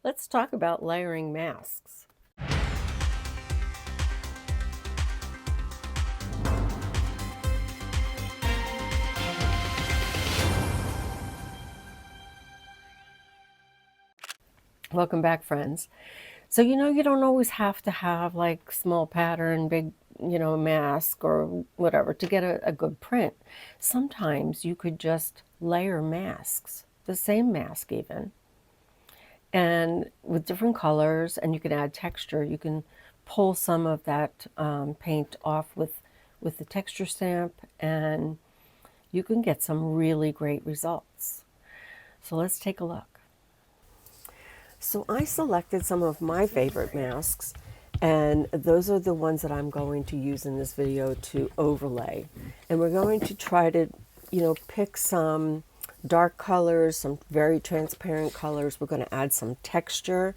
Let's talk about layering masks. Welcome back, friends. So, you don't always have to have like small pattern, big, mask or whatever to get a good print. Sometimes you could just layer masks, the same mask even, and with different colors, and you can add texture. You can pull some of that paint off with the texture stamp, and you can get some really great results. So let's take a look. So I selected some of my favorite masks, and those are the ones that I'm going to use in this video to overlay. And we're going to try to, pick some dark colors, some very transparent colors. We're going to add some texture.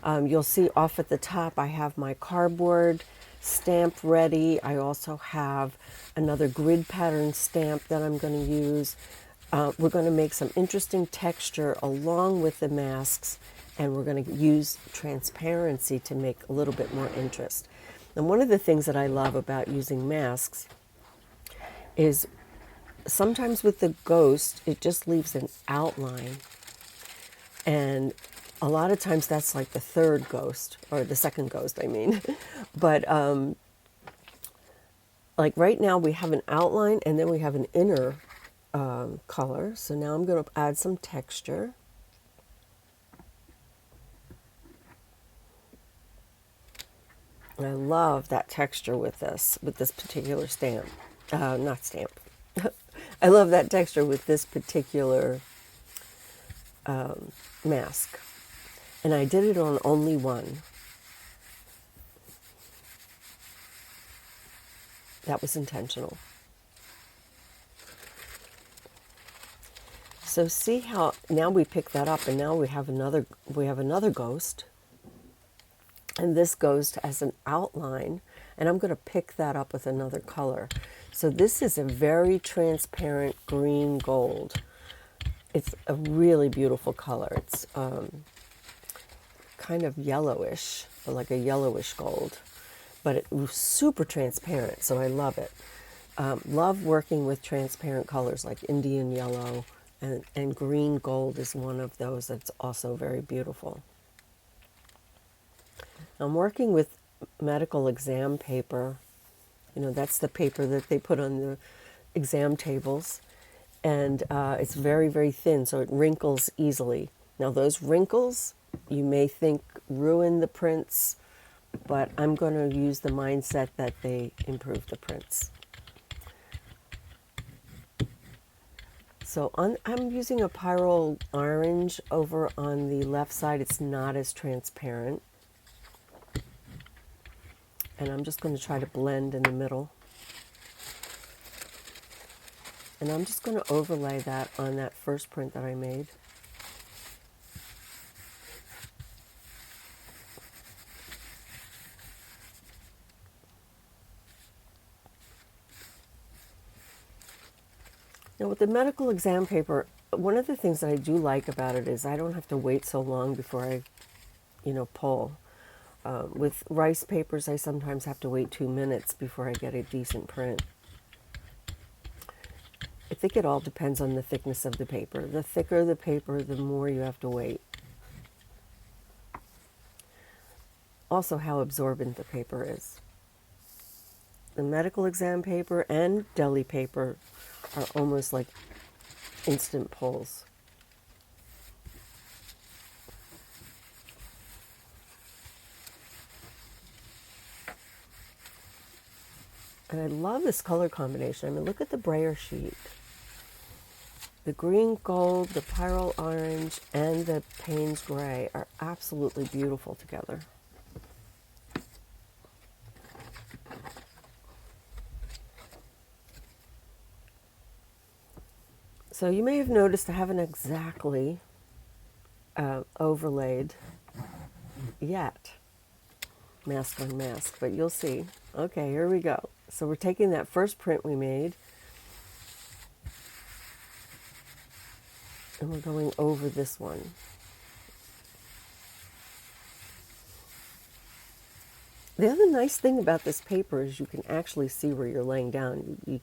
You'll see off at the top I have my cardboard stamp ready. I also have another grid pattern stamp that I'm going to use. We're going to make some interesting texture along with the masks, and we're going to use transparency to make a little bit more interest. And one of the things that I love about using masks is sometimes with the ghost, it just leaves an outline. And a lot of times that's like the third ghost, or the second ghost, I mean. But like right now we have an outline and then we have an inner color. So now I'm going to add some texture. I love that texture with this particular stamp. Not stamp. I love that texture with this particular mask. And I did it on only one. That was intentional. So see how now we pick that up, and now we have another ghost. And this ghost has an outline, and I'm going to pick that up with another color. So this is a very transparent green gold. It's a really beautiful color. It's kind of yellowish, or like a yellowish gold, but it was super transparent, so I love it. Love working with transparent colors like Indian yellow, and green gold is one of those that's also very beautiful. I'm working with medical exam paper. That's the paper that they put on the exam tables. And it's very, very thin, so it wrinkles easily. Now those wrinkles, you may think ruin the prints, but I'm going to use the mindset that they improve the prints. So I'm using a pyrrole orange over on the left side. It's not as transparent. And I'm just going to try to blend in the middle. And I'm just going to overlay that on that first print that I made. Now with the medical exam paper, one of the things that I do like about it is I don't have to wait so long before I, pull. With rice papers, I sometimes have to wait 2 minutes before I get a decent print. I think it all depends on the thickness of the paper. The thicker the paper, the more you have to wait. Also, how absorbent the paper is. The medical exam paper and deli paper are almost like instant pulls. And I love this color combination. I mean, look at the Brayer sheet. The green gold, the pyrrole orange, and the Payne's gray are absolutely beautiful together. So you may have noticed I haven't exactly overlaid yet, mask on mask, but you'll see. Okay, here we go. So we're taking that first print we made, and we're going over this one. The other nice thing about this paper is you can actually see where you're laying down. You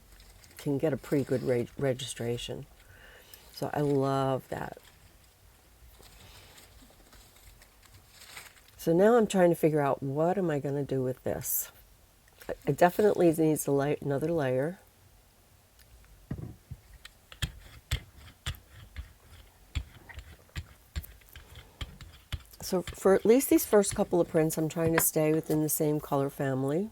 can get a pretty good registration. So I love that. So now I'm trying to figure out what am I going to do with this. It definitely needs another layer. So for at least these first couple of prints, I'm trying to stay within the same color family.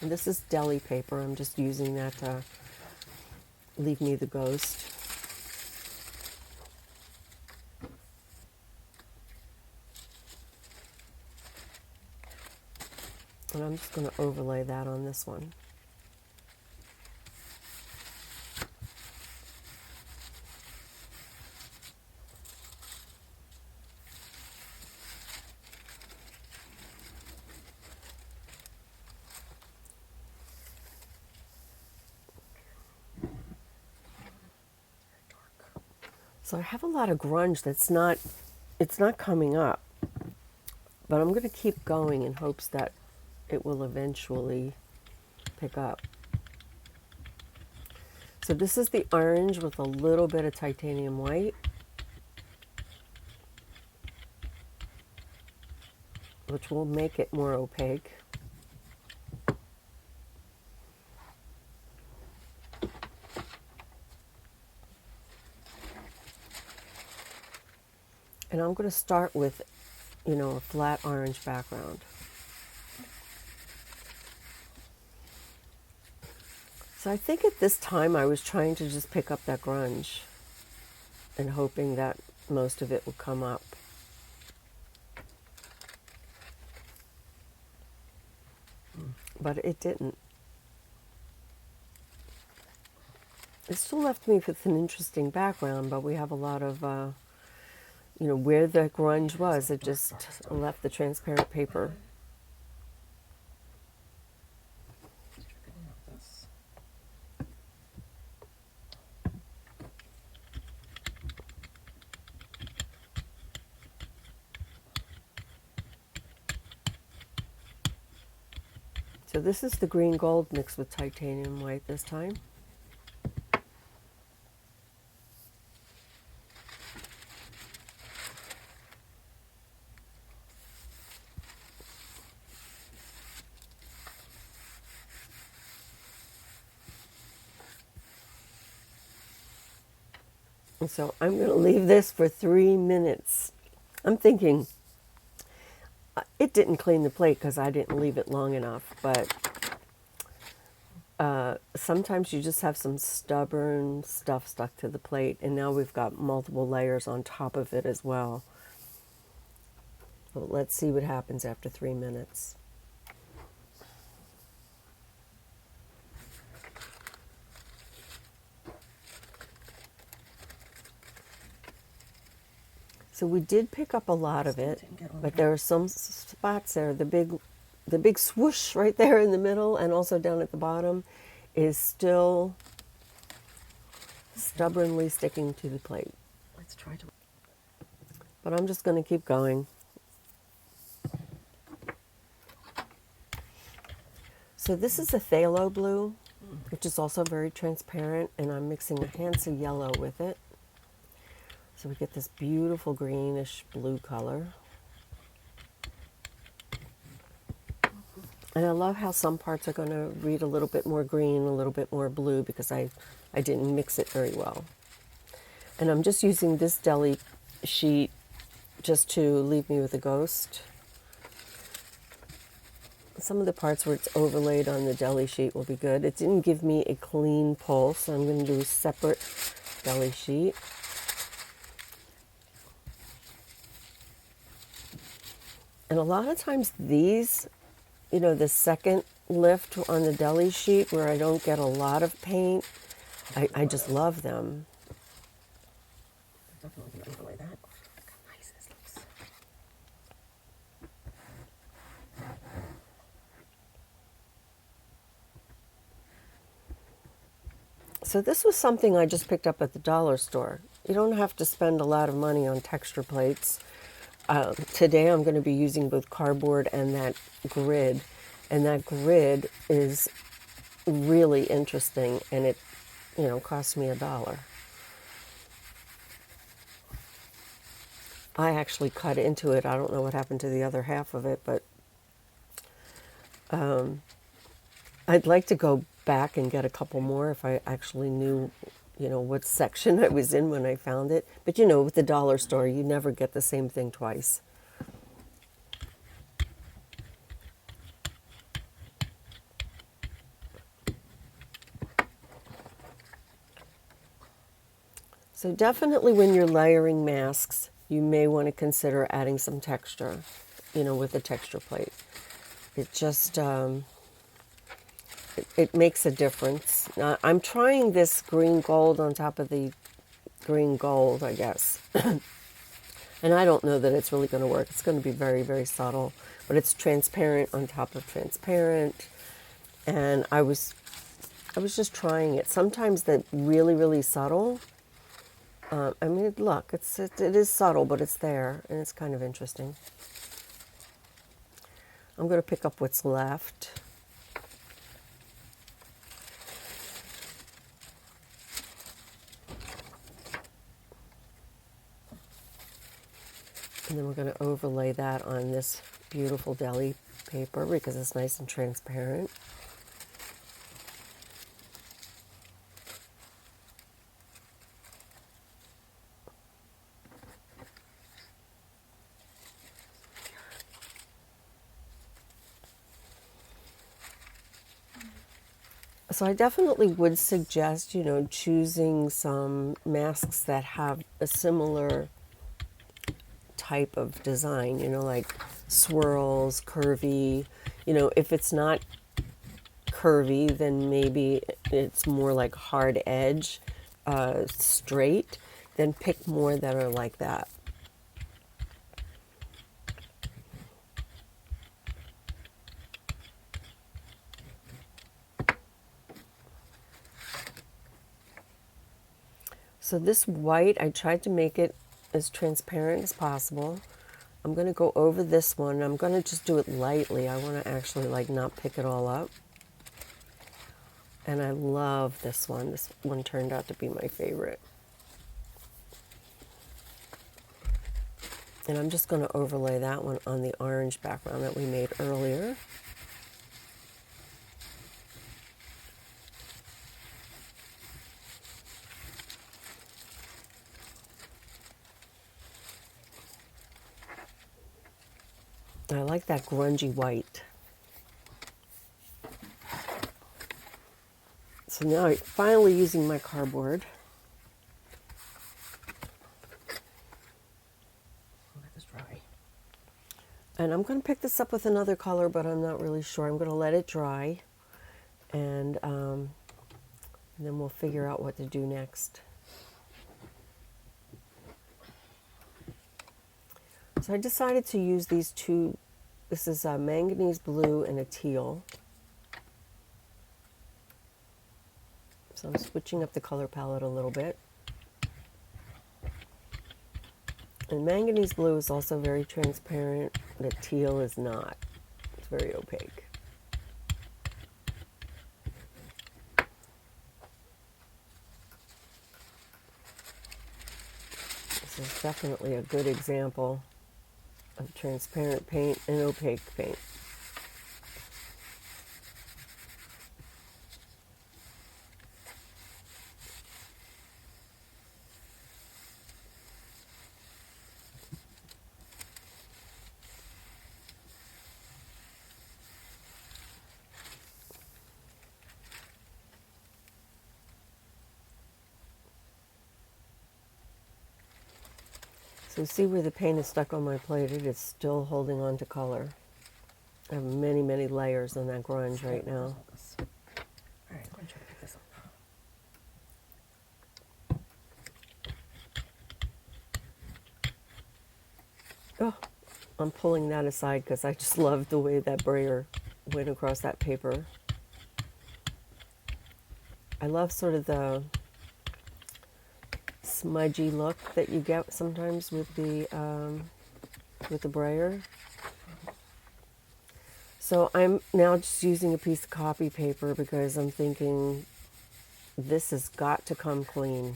And this is deli paper. I'm just using that to leave me the ghost. And I'm just going to overlay that on this one. So I have a lot of grunge that's not, it's not coming up, but I'm going to keep going in hopes that it will eventually pick up. So this is the orange with a little bit of titanium white, which will make it more opaque. And I'm going to start with, a flat orange background. So I think at this time I was trying to just pick up that grunge and hoping that most of it would come up. But it didn't. It still left me with an interesting background, but we have a lot of, where the grunge was, it just left the transparent paper. So this is the green gold mixed with titanium white this time. And so I'm going to leave this for 3 minutes. I'm thinking it didn't clean the plate because I didn't leave it long enough, but sometimes you just have some stubborn stuff stuck to the plate, and now we've got multiple layers on top of it as well. So let's see what happens after 3 minutes. So we did pick up a lot of it, but there are some spots there. The big swoosh right there in the middle and also down at the bottom is still stubbornly sticking to the plate. Let's try to. But I'm just going to keep going. So this is a phthalo blue, which is also very transparent, and I'm mixing a Hansa yellow with it. So we get this beautiful greenish blue color. And I love how some parts are going to read a little bit more green, a little bit more blue, because I didn't mix it very well. And I'm just using this deli sheet just to leave me with a ghost. Some of the parts where it's overlaid on the deli sheet will be good. It didn't give me a clean pull, so I'm going to do a separate deli sheet. And a lot of times these, the second lift on the deli sheet where I don't get a lot of paint, I just love them. Definitely can overlay that. Look how nice this looks. So this was something I just picked up at the dollar store. You don't have to spend a lot of money on texture plates. Today I'm going to be using both cardboard and that grid. And that grid is really interesting, and it, cost me $1. I actually cut into it. I don't know what happened to the other half of it, but I'd like to go back and get a couple more if I actually knew, what section I was in when I found it. But with the dollar store, you never get the same thing twice. So definitely when you're layering masks, you may want to consider adding some texture, with a texture plate. It just, it makes a difference. I'm trying this green gold on top of the green gold, I guess. And I don't know that it's really going to work. It's going to be very, very subtle, but it's transparent on top of transparent. And I was just trying it. Sometimes the really, really subtle, look, it is subtle, but it's there, and it's kind of interesting. I'm going to pick up what's left. And then we're going to overlay that on this beautiful deli paper because it's nice and transparent. So I definitely would suggest, choosing some masks that have a similar type of design, like swirls, curvy. If it's not curvy, then maybe it's more like hard edge, straight. Then pick more that are like that. So this white, I tried to make it as transparent as possible. I'm going to go over this one. I'm going to just do it lightly. I want to actually not pick it all up. And I love this one. This one turned out to be my favorite. And I'm just going to overlay that one on the orange background that we made earlier. I like that grungy white. So now I'm finally using my cardboard. Let this dry. And I'm going to pick this up with another color, but I'm not really sure. I'm going to let it dry. And then we'll figure out what to do next. So I decided to use these two. This is a manganese blue and a teal. So I'm switching up the color palette a little bit. And manganese blue is also very transparent. The teal is not. It's very opaque. This is definitely a good example of transparent paint and opaque paint. So see where the paint is stuck on my plate? It is still holding on to color. I have many, many layers on that grunge right now. All right, I'm going to try to pick this up. Oh, I'm pulling that aside because I just love the way that brayer went across that paper. I love sort of the smudgy look that you get sometimes with the Brayer. So I'm now just using a piece of copy paper because I'm thinking this has got to come clean.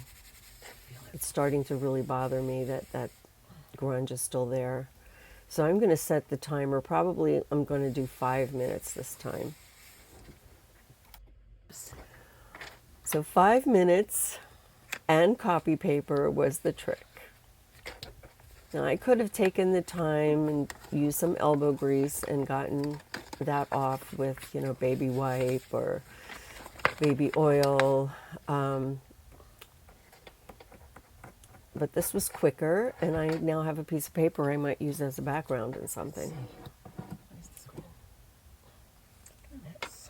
It's starting to really bother me that that grunge is still there. So I'm going to set the timer. Probably I'm going to do 5 minutes this time. So 5 minutes and copy paper was the trick. Now I could have taken the time and used some elbow grease and gotten that off with, you know, baby wipe or baby oil. But this was quicker, and I now have a piece of paper I might use as a background in something. Where's this going? Goodness.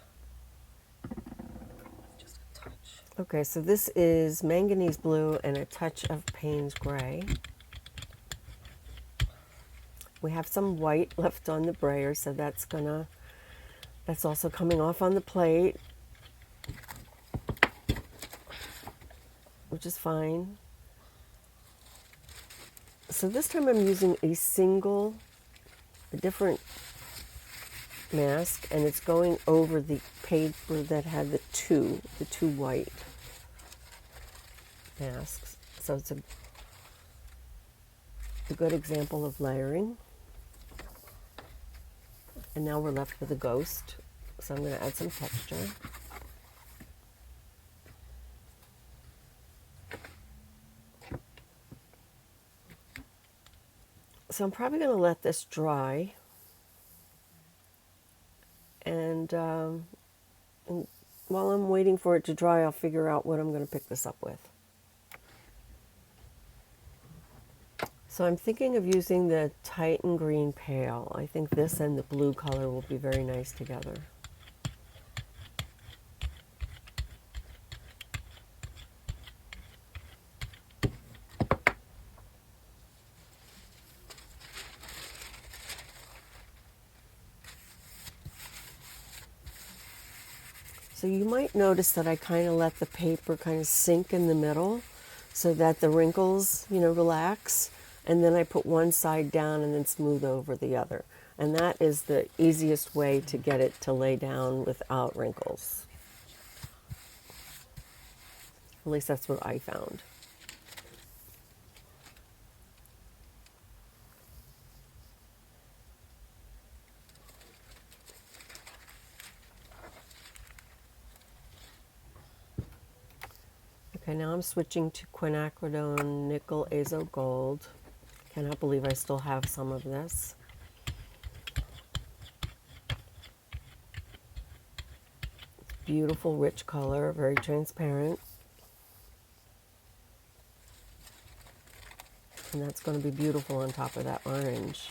Just a touch. Okay, so this is manganese blue and a touch of Payne's gray. We have some white left on the brayer, so that's also coming off on the plate, which is fine. So this time I'm using a different mask, and it's going over the paper that had the two white masks. So it's a good example of layering. And now we're left with a ghost. So I'm going to add some texture. So I'm probably going to let this dry. And while I'm waiting for it to dry, I'll figure out what I'm going to pick this up with. So I'm thinking of using the Titan Green Pale. I think this and the blue color will be very nice together. So you might notice that I kind of let the paper kind of sink in the middle so that the wrinkles, you know, relax. And then I put one side down and then smooth over the other. And that is the easiest way to get it to lay down without wrinkles. At least that's what I found. Okay, now I'm switching to Quinacridone Nickel Azo Gold. Cannot believe I still have some of this. Beautiful, rich color, very transparent. And that's going to be beautiful on top of that orange.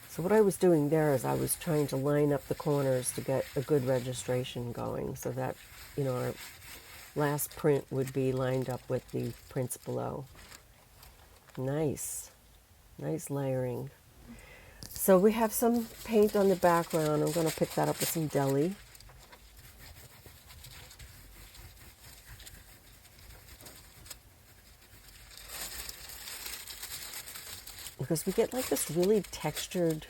So what I was doing there is I was trying to line up the corners to get a good registration going so that, you know, our last print would be lined up with the prints below. Nice. Nice layering. So we have some paint on the background. I'm going to pick that up with some Gelli. Because we get like this really textured,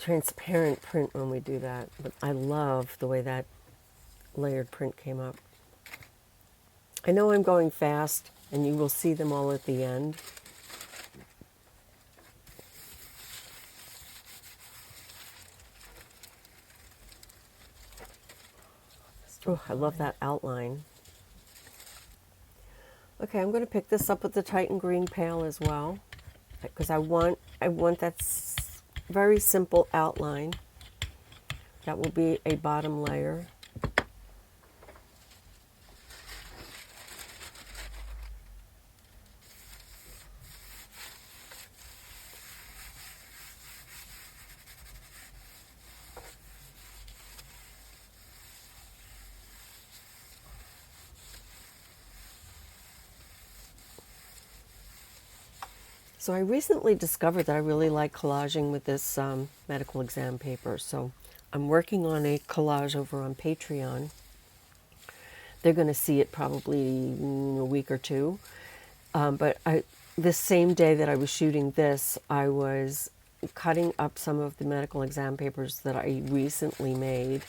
transparent print when we do that. But I love the way that layered print came up. I know I'm going fast, and you will see them all at the end. Oh, I love that outline. Okay, I'm going to pick this up with the Titan Green Pale as well, because I want that very simple outline. That will be a bottom layer. So I recently discovered that I really like collaging with this medical exam paper. So I'm working on a collage over on Patreon. They're going to see it probably in a week or two. This same day that I was shooting this, I was cutting up some of the medical exam papers that I recently made,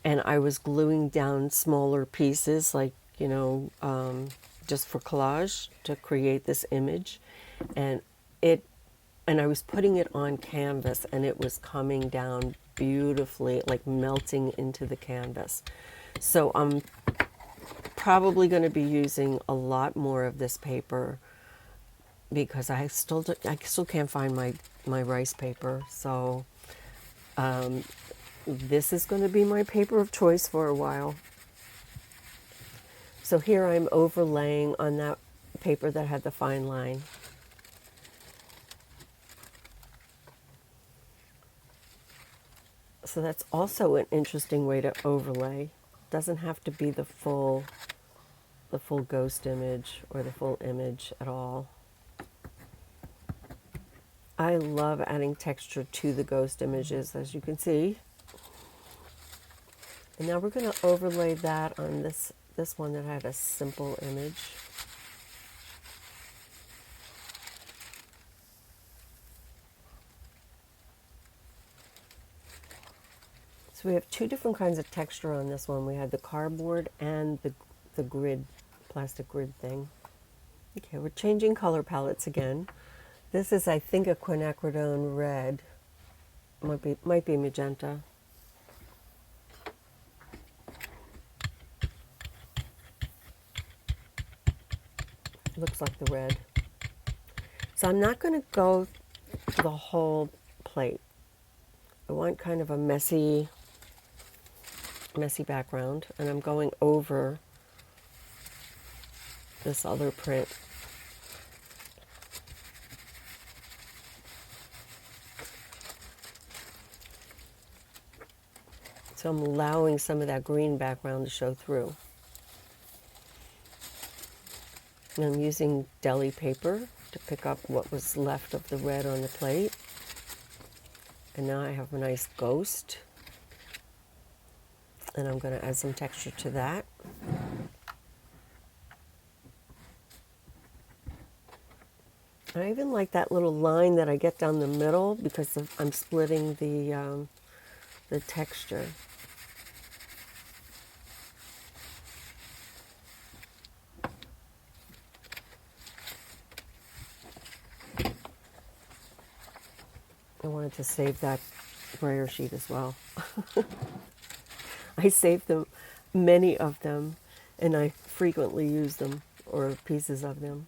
and I was gluing down smaller pieces, like, just for collage to create this image. And I was putting it on canvas, and it was coming down beautifully, like melting into the canvas. So I'm probably going to be using a lot more of this paper because I still can't find my rice paper. So this is going to be my paper of choice for a while. So here I'm overlaying on that paper that had the fine line. So that's also an interesting way to overlay. Doesn't have to be the full ghost image or the full image at all. I love adding texture to the ghost images, as you can see. And now we're going to overlay that on this one that had a simple image. So we have two different kinds of texture on this one. We had the cardboard and the grid, plastic grid thing. Okay, we're changing color palettes again. This is, I think, a Quinacridone red. Might be magenta. Looks like the red. So I'm not going to go the whole plate. I want kind of a messy background, and I'm going over this other print. So I'm allowing some of that green background to show through. And I'm using deli paper to pick up what was left of the red on the plate. And now I have a nice ghost. And I'm going to add some texture to that. I even like that little line that I get down the middle because I'm splitting the texture. I wanted to save that Brayer sheet as well. I saved them, many of them, and I frequently use them, or pieces of them.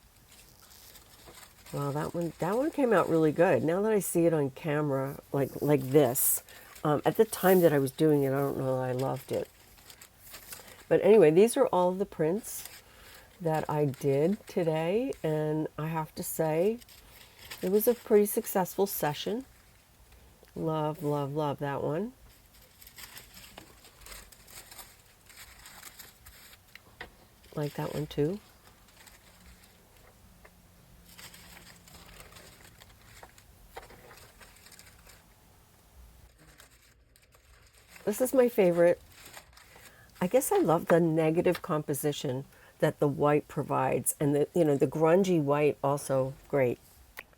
Wow, that one came out really good. Now that I see it on camera, like this, at the time that I was doing it, I don't know that I loved it. But anyway, these are all the prints that I did today, and I have to say, it was a pretty successful session. Love, love, love that one. Like that one too. This is my favorite. I guess I love the negative composition that the white provides, and the grungy white also great.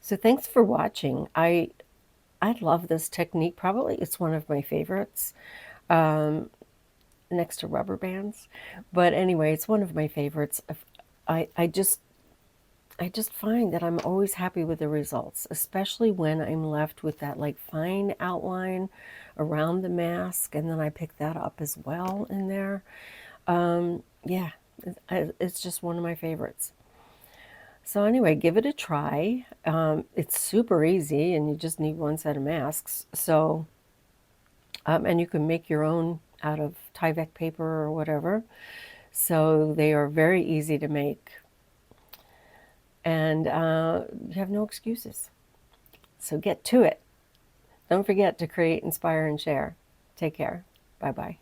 So thanks for watching. I love this technique. Probably it's one of my favorites, next to rubber bands. But anyway, it's one of my favorites. I just find that I'm always happy with the results, especially when I'm left with that like fine outline around the mask, and then I pick that up as well in there. Yeah, it's just one of my favorites. So anyway, give it a try. It's super easy, and you just need one set of masks. So, and you can make your own out of Tyvek paper or whatever. So they are very easy to make. And you have no excuses. So get to it. Don't forget to create, inspire, and share. Take care. Bye-bye.